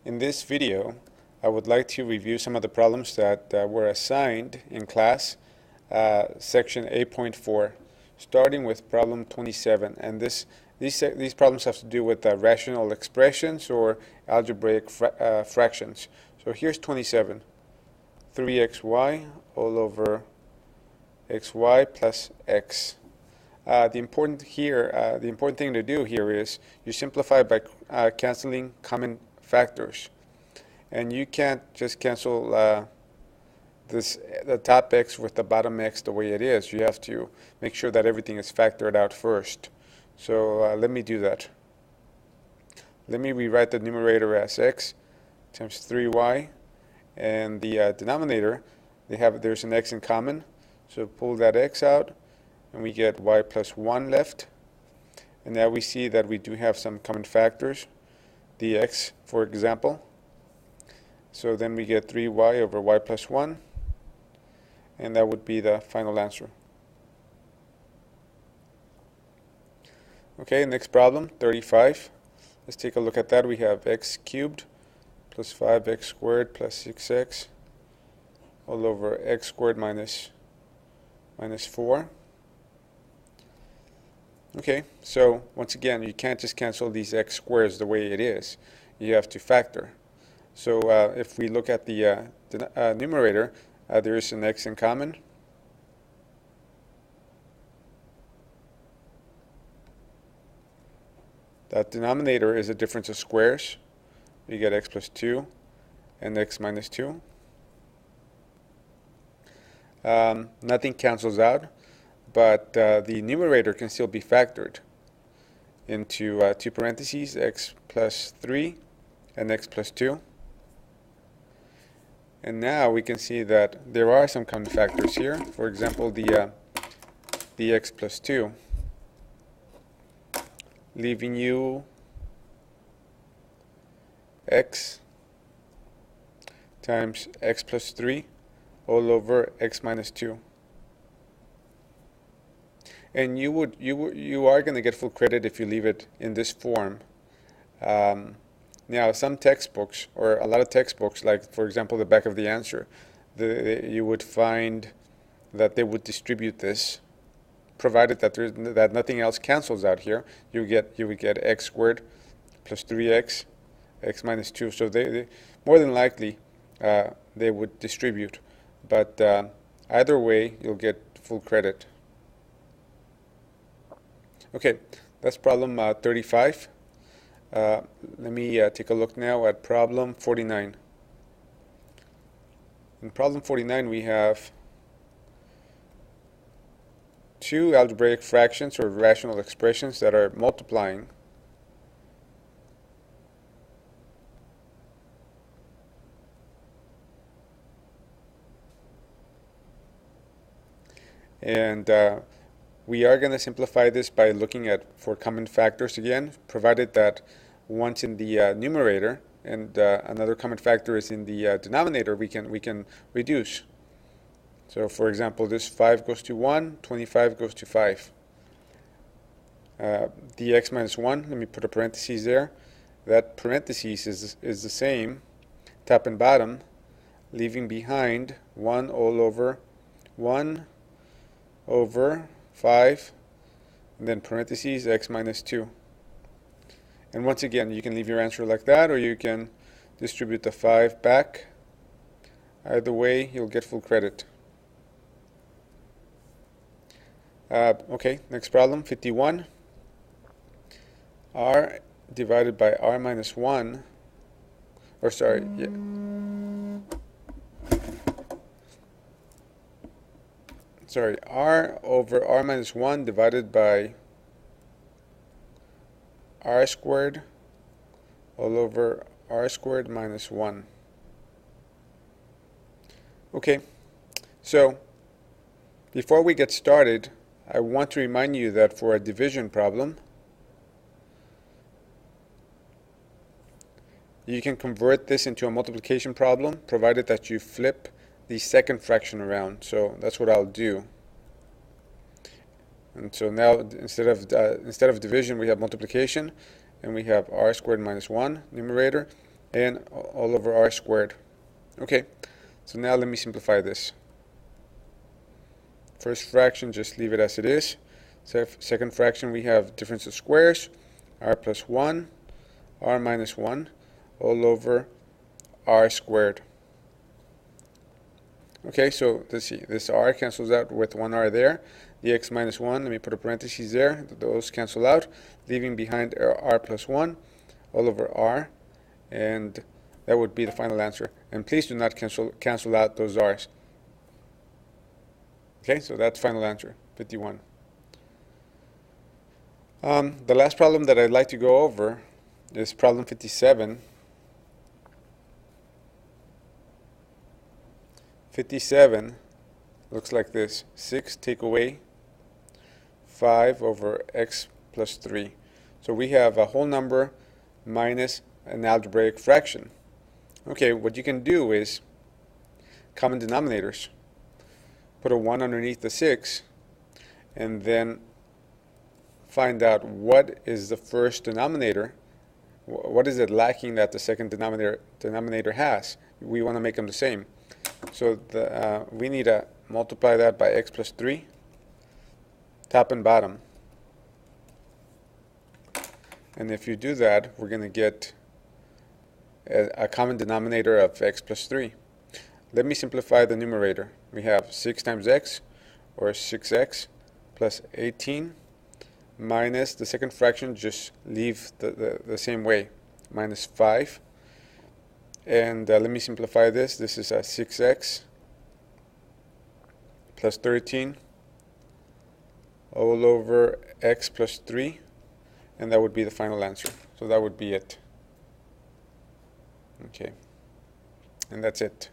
In this video, I would like to review some of the problems that were assigned in class, section 8.4, starting with problem 27. And these problems have to do with rational expressions or algebraic fractions. So here's 27, 3xy all over xy plus x. The important thing to do here is you simplify by canceling common factors, and you can't just cancel the top x with the bottom x the way it is. You have to make sure that everything is factored out first. So let me do that. Let me rewrite the numerator as x times 3y, and the denominator, there's an x in common, so pull that x out and we get y plus 1 left. And now we see that we do have some common factors, the x, for example. So then we get 3y over y plus 1, and that would be the final answer. Okay, next problem, 35. Let's take a look at that. We have x cubed plus 5x squared plus 6x all over x squared minus 4. Okay, so once again, you can't just cancel these x squares the way it is. You have to factor. So if we look at the numerator, there is an x in common. That denominator is a difference of squares. You get x plus 2 and x minus 2. Nothing cancels out, but the numerator can still be factored into two parentheses, x plus 3 and x plus 2. And now we can see that there are some common factors here. For example, the x plus 2, leaving you x times x plus 3 all over x minus 2. And you are going to get full credit if you leave it in this form. Now, some textbooks, or a lot of textbooks, like for example the back of the answer, you would find that they would distribute this, provided that nothing else cancels out here. You would get x squared plus 3x, x minus 2. So they more than likely they would distribute, but either way you'll get full credit. Okay, that's problem 35. Let me take a look now at problem 49. In problem 49 we have two algebraic fractions or rational expressions that are multiplying. And we are going to simplify this by looking for common factors again, provided that one's in the numerator and another common factor is in the denominator. We can reduce. So for example, this 5 goes to 1, 25 goes to 5. The x minus 1, let me put a parenthesis there. That parenthesis is the same, top and bottom, leaving behind 1 all over 1 over 5, and then parentheses x minus 2. And once again, you can leave your answer like that, or you can distribute the 5 back. Either way, you'll get full credit. Okay, next problem, 51. R divided by r minus 1, or sorry, yeah. Sorry, r over r minus 1 divided by r squared all over r squared minus 1. Okay, so before we get started, I want to remind you that for a division problem, you can convert this into a multiplication problem, provided that you flip the second fraction around. So that's what I'll do. And so now instead of division, we have multiplication, and we have r squared minus 1 numerator and all over r squared. Okay, so now let me simplify this. First fraction, just leave it as it is. Second fraction, we have difference of squares, r plus 1, r minus 1, all over r squared. Okay, so let's see, this r cancels out with 1r there. The x minus 1, let me put a parenthesis there, those cancel out, leaving behind r plus 1 all over r, and that would be the final answer. And please do not cancel out those r's. Okay, so that's final answer, 51. The last problem that I'd like to go over is problem 57. 57 looks like this. 6 take away 5 over x plus 3. So we have a whole number minus an algebraic fraction. Okay, what you can do is common denominators. Put a 1 underneath the 6 and then find out what is the first denominator. What is it lacking that the second denominator has? We want to make them the same. So we need to multiply that by x plus 3, top and bottom. And if you do that, we're going to get a common denominator of x plus 3. Let me simplify the numerator. We have 6 times x, or 6x, plus 18, minus the second fraction, just leave the same way, minus 5. And let me simplify this. This is a 6x plus 13 all over x plus 3, and that would be the final answer. So that would be it. Okay, and that's it.